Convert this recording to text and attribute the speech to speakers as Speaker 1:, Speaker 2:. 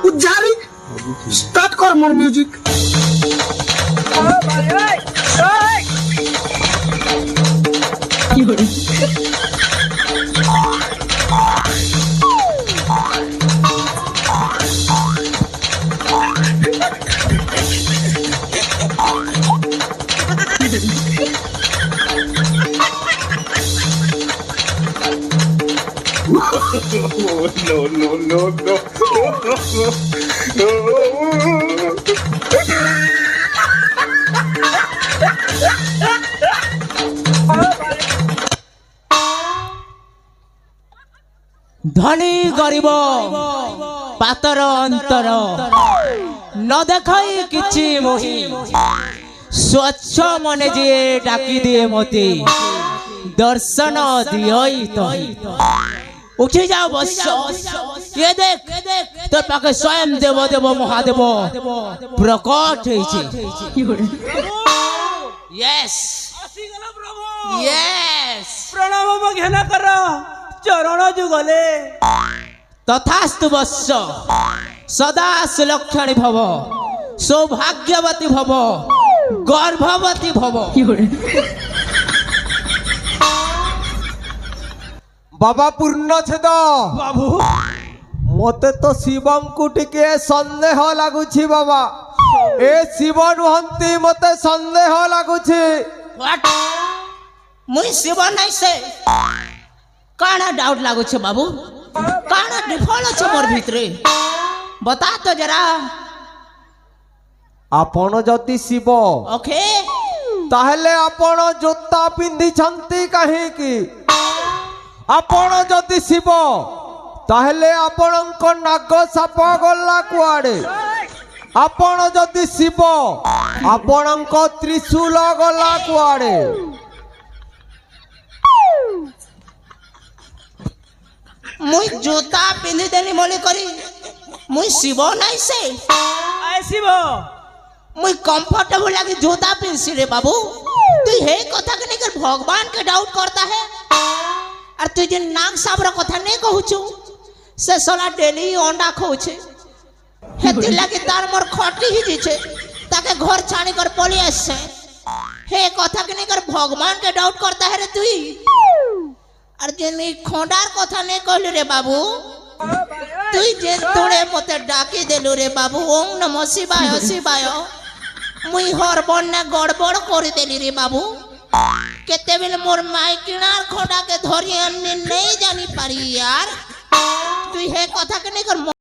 Speaker 1: উজ্জারি start কর মোর music.
Speaker 2: ধনী গরিব পাতর অন্তর ন দেখাই কিছু মোহি স্বচ্ছ মনে যে ডাকি দিয়ে মতে দর্শন দিয়ই তহি। উঠে যাও বৎস, এ দেখ তোর পাখে স্বয়ং দেব দেব মহাদেব প্রকট হয়েছে। ইয়েস ইয়েস,
Speaker 3: প্রণাম ঘেনা কর চরণ যুগলে।
Speaker 2: তথাস্তু বৎস, সদা সুলক্ষণী ভব, সৌভাগ্যবতী ভব, গর্ভবতী ভব।
Speaker 4: বাবা পূর্ণছেদ
Speaker 3: বাবু
Speaker 4: মতে তো শিবଙ୍କୁ টিকে সন্দেহ লাগুছি বাবা। এ শিব নুহନ୍ତି মতে সন্দেহ লাগুছি।
Speaker 2: What? মুই শিব নাই সে কানা ডাউট লাগুছে বাবু, কানা ডিফল্ট আছে মোর ভিতরে, বতা তো জরা।
Speaker 4: আপন যদি শিব
Speaker 2: ওকে,
Speaker 4: তাহলে আপন জোতা পিঁধিছন্তি কাহিকি? আপন যদি শিব তাহলে ଆପଣଙ୍କ ନାଗ ସାପ ଗଲା କୁଆଡେ? ଆପଣ ଯଦି ଶିବ ଆପଣଙ୍କ ତ୍ରିଶୂଳ ଗଲା କୁଆଡେ?
Speaker 2: মুই জুতা পিন্ধি দেলি মলি করি মুই শিব নাই সে।
Speaker 3: আসিব
Speaker 2: মুই कंफर्टेबल लगे जूता पिनसी रे बाबू। तू हे कथा के नहीं कर भगवान के डाउट करता है, और तू जे नाग साबर कथा नहीं कहूछु से सोला डेली अंडा खाउछे, हेति लगे तार मोर खटी ही दिछे, ताके घर छानी कर पली आसे। हे कथा के नहीं कर भगवान के डाउट करता है रे तू। और जे नहीं खोंडार कथा नहीं कहलु रे बाबू, তুই যে তোড়ে মতে ডাকি দেলু রে বাবু। ওং নমঃ শিবায় শিবায়, মুই হরবন্যা গড়বড় করে দেলি রে বাবু। কেতেবেলে মোর মাই কিনার খোঁডাকে ধরি আনি নেই জানি পারি। আর তুই হে কথা কে নেই কর